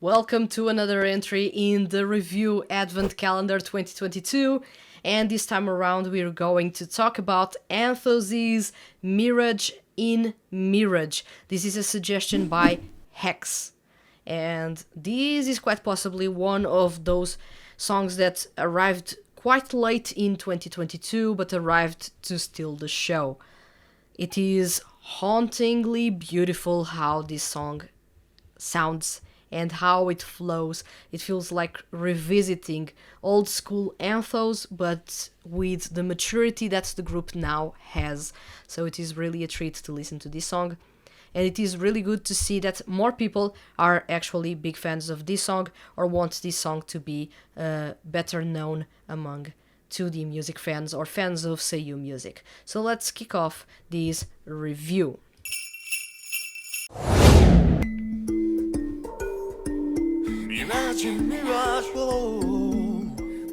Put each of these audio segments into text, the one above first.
Welcome to another entry in the review Advent Calendar 2022, and this time around we're going to talk about Anthos' Mirage in Mirage. This is a suggestion by Hex, and this is quite possibly one of those songs that arrived quite late in 2022 but arrived to steal the show. It is hauntingly beautiful how this song sounds and how it flows. It feels like revisiting old school Anthos, but with the maturity that the group now has. So it is really a treat to listen to this song. And it is really good to see that more people are actually big fans of this song or want this song to be better known among 2D music fans or fans of seiyuu music. So let's kick off this review. Mirage, mirage, whoa.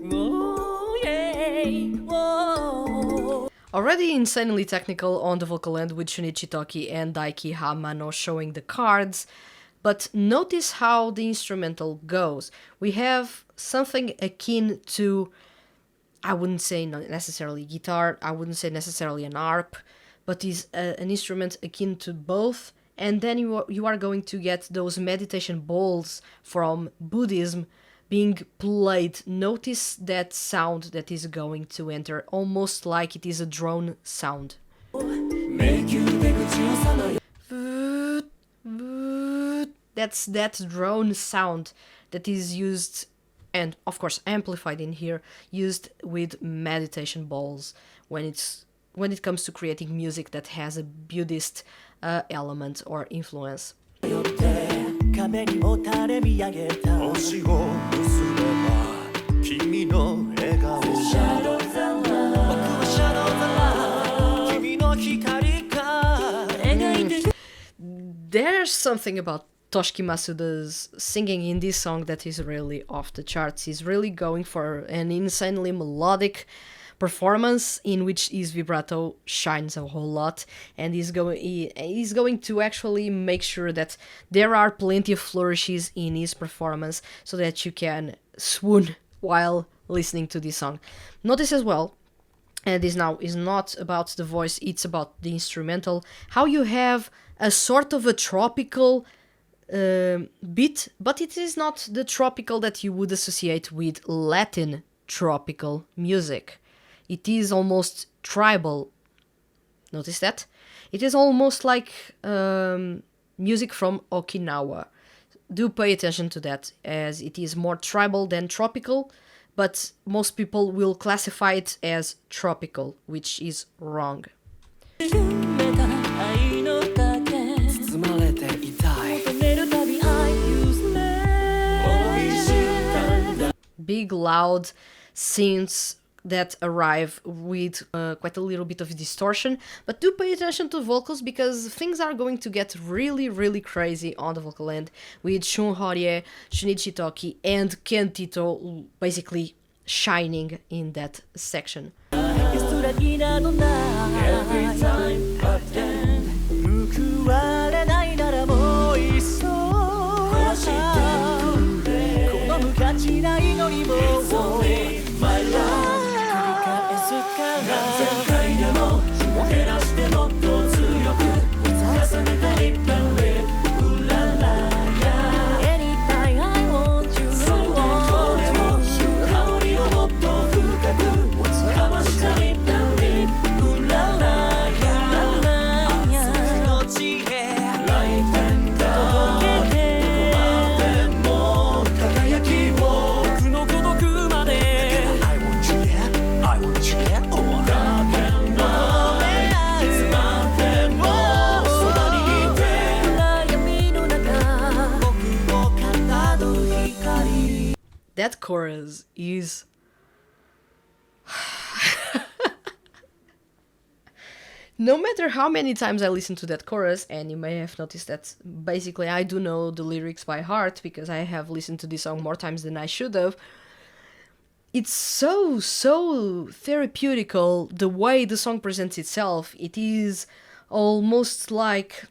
Whoa, yeah, whoa. Already insanely technical on the vocal end with Shunichi, Toki and Daiki Hamano showing the cards, but notice how the instrumental goes. We have something akin to, I wouldn't say not necessarily guitar, I wouldn't say necessarily an harp, but is an instrument akin to both. And then you are going to get those meditation bowls from Buddhism being played. Notice that sound that is going to enter, almost like it is a drone sound. That's that drone sound that is used, and of course amplified in here, used with meditation bowls when it comes to creating music that has a Buddhist element or influence. There's something about Toshiki Masuda's singing in this song that is really off the charts. He's really going for an insanely melodic performance in which his vibrato shines a whole lot, and he's going to actually make sure that there are plenty of flourishes in his performance so that you can swoon while listening to this song. Notice as well, and this now is not about the voice, it's about the instrumental, how you have a sort of a tropical beat, but it is not the tropical that you would associate with Latin tropical music. It is almost tribal. Notice that? It is almost like music from Okinawa. Do pay attention to that, as it is more tribal than tropical, but most people will classify it as tropical, which is wrong. Big, loud synths that arrive with quite a little bit of distortion, but do pay attention to vocals because things are going to get really crazy on the vocal end with Shun, Horie, Shunichi, Toki and Kentito basically shining in that section. Every time my love. That chorus is no matter how many times I listen to that chorus, and you may have noticed that basically I do know the lyrics by heart because I have listened to this song more times than I should have, it's so therapeutical the way the song presents itself. It is almost like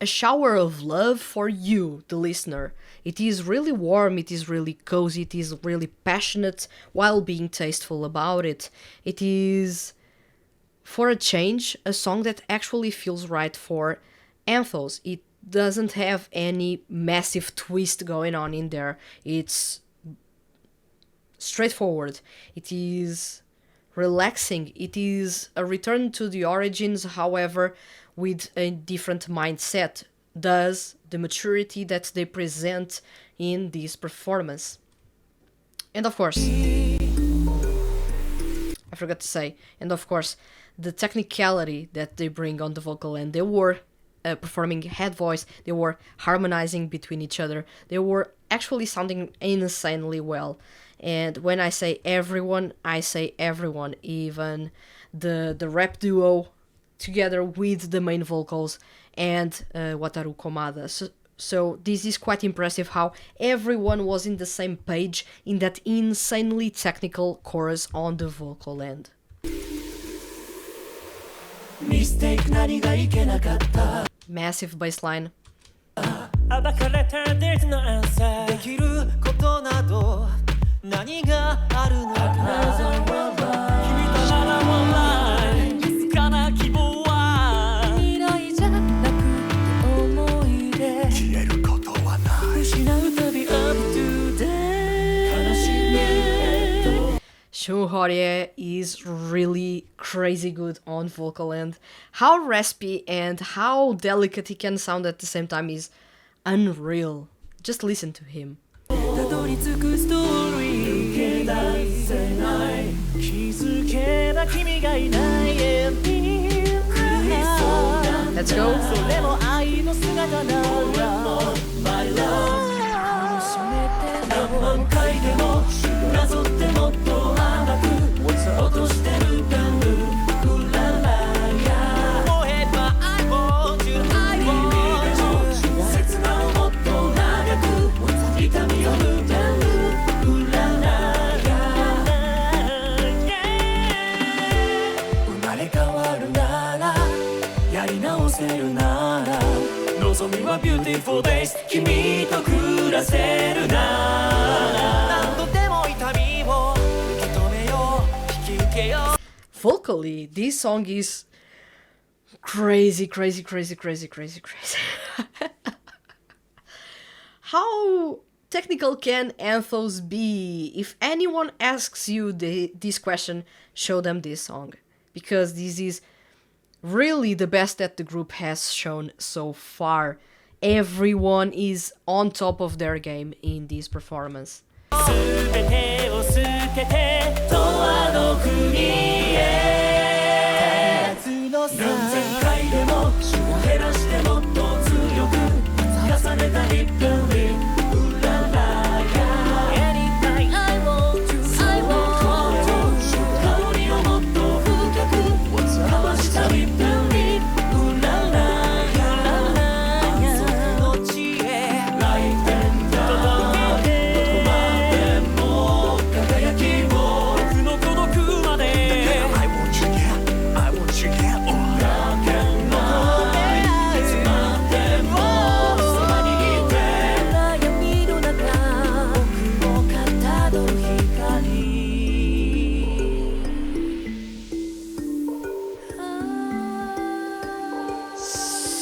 a shower of love for you, the listener. It is really warm, it is really cozy, it is really passionate while being tasteful about it. It is, for a change, a song that actually feels right for Anthos. It doesn't have any massive twist going on in there. It's straightforward. It is relaxing. It is a return to the origins, however, with a different mindset. Thus, the maturity that they present in this performance. And of course, I forgot to say, and of course, the technicality that they bring on the vocal end. They were performing head voice, they were harmonizing between each other, they were actually sounding insanely well. And when I say everyone, I say everyone, even the rap duo together with the main vocals and Wataru Komada. So this is quite impressive how everyone was in the same page in that insanely technical chorus on the vocal end. Massive bass line. 暴かれた There's no answer できることなど何があるのか君とならもない静かな希望は未来じゃなくて思い出消えることはない失うたび Up to day 悲しみへと Shun Horie is really crazy good on vocal end. How raspy and how delicate he can sound at the same time is unreal. Just listen to him. たどり着くストーリー抜け出せない気づけば君がいないエンディング Let's go. それも愛の姿なら My love 何万回でもなぞってもっと甘く落としてるペンうららや Forever I want you I want you 切なをもっと長く痛みを抜けるうららや生まれ変わるならやり直せるなら望みは Beautiful days 君と暮らせるなら何度でも痛みを受け止めよう引き受けよう Vocally, this song is crazy. How technical can Anthos be? If anyone asks you this question, show them this song. Because this is really the best that the group has shown so far. Everyone is on top of their game in this performance. 全てを捨てて永遠の国へ何千回でも減らしてもっと強く重ねた1分にうららや Anytime I want you I want you 香りをもっと深く交わした1分にうららや安息の地へ来店だ届けてどこまでも輝きを僕の孤独まで I want you yeah I want you yeah だけのいつまでもそばにいて暗闇の中僕をかたどる光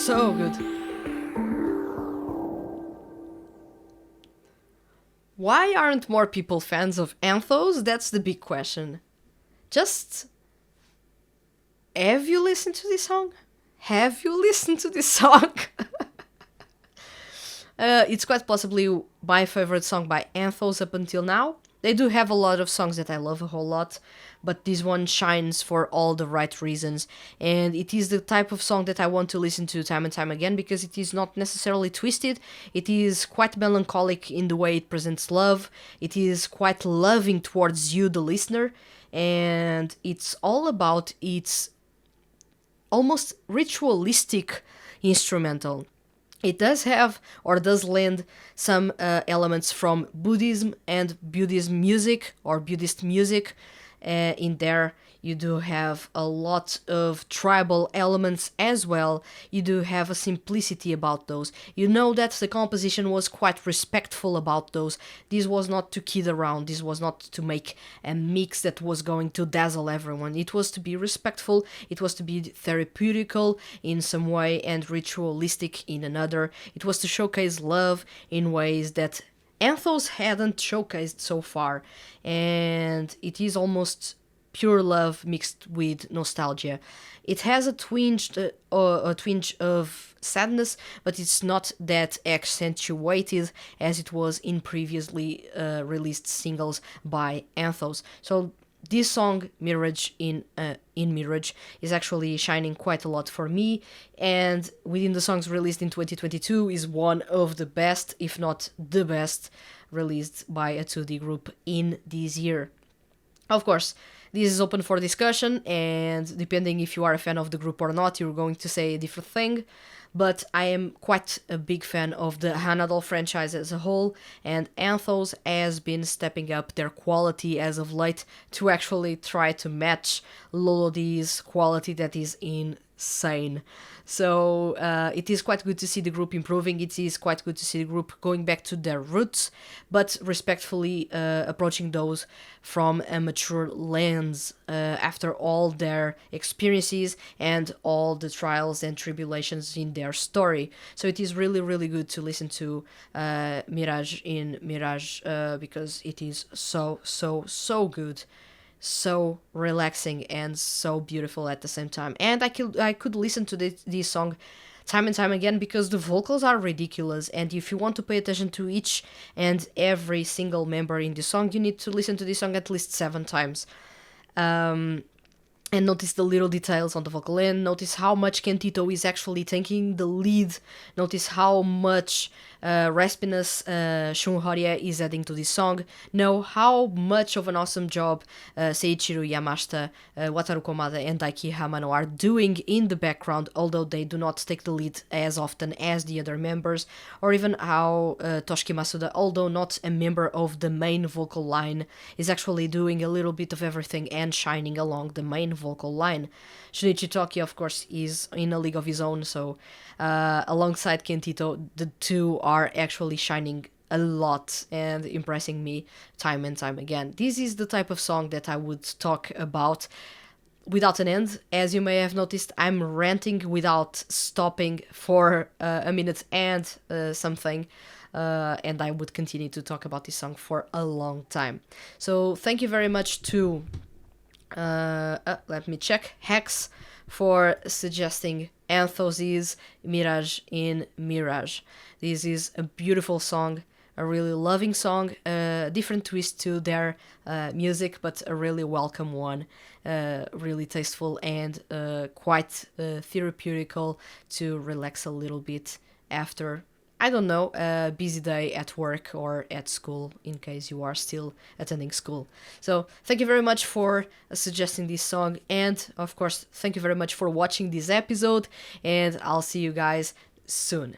So good. Why aren't more people fans of Anthos? That's the big question. Just... Have you listened to this song? Have you listened to this song? It's quite possibly my favorite song by Anthos up until now. They do have a lot of songs that I love a whole lot, but this one shines for all the right reasons, and it is the type of song that I want to listen to time and time again because it is not necessarily twisted, it is quite melancholic in the way it presents love, it is quite loving towards you, the listener, and it's all about its almost ritualistic instrumental. It does have, or does lend, some elements from Buddhism and Buddhist music, or Buddhist music, in there. You do have a lot of tribal elements as well. You do have a simplicity about those. You know that the composition was quite respectful about those. This was not to kid around. This was not to make a mix that was going to dazzle everyone. It was to be respectful. It was to be therapeutical in some way and ritualistic in another. It was to showcase love in ways that Anthos hadn't showcased so far. And it is almost pure love mixed with nostalgia. It has a twinge of sadness, but it's not that accentuated as it was in previously released singles by Anthos. So this song, Mirage in Mirage, is actually shining quite a lot for me, and within the songs released in 2022 is one of the best, if not the best, released by a 2D group in this year. Of course, this is open for discussion, and depending if you are a fan of the group or not, you're going to say a different thing. But I am quite a big fan of the Hanadol franchise as a whole, and Anthos has been stepping up their quality as of late to actually try to match Lolodi's quality that is insane. So it is quite good to see the group improving. It is quite good to see the group going back to their roots, but respectfully approaching those from a mature lens after all their experiences and all the trials and tribulations in their story. So it is really, really good to listen to Mirage in Mirage because it is so, so, so good. So relaxing and so beautiful at the same time. And I could listen to this song time and time again because the vocals are ridiculous, and if you want to pay attention to each and every single member in the song, you need to listen to this song at least 7 times. And notice the little details on the vocal end. Notice how much Kentito is actually taking the lead. Notice how much raspiness Shun Horie is adding to this song. Know how much of an awesome job Seiichiro, Yamashita, Wataru Komada and Daiki Hamano are doing in the background, although they do not take the lead as often as the other members. Or even how Toshiki Masuda, although not a member of the main vocal line, is actually doing a little bit of everything and shining along the main vocal line. Shunichi Toki, of course, is in a league of his own, so alongside Kentito, the two are actually shining a lot and impressing me time and time again. This is the type of song that I would talk about without an end. As you may have noticed, I'm ranting without stopping for a minute and something. And I would continue to talk about this song for a long time. So thank you very much to let me check, Hex, for suggesting Anthos' Mirage in Mirage. This is a beautiful song, a really loving song, a different twist to their music, but a really welcome one, really tasteful and quite therapeutical to relax a little bit after, I don't know, a busy day at work or at school, in case you are still attending school. So thank you very much for suggesting this song, and of course thank you very much for watching this episode, and I'll see you guys soon.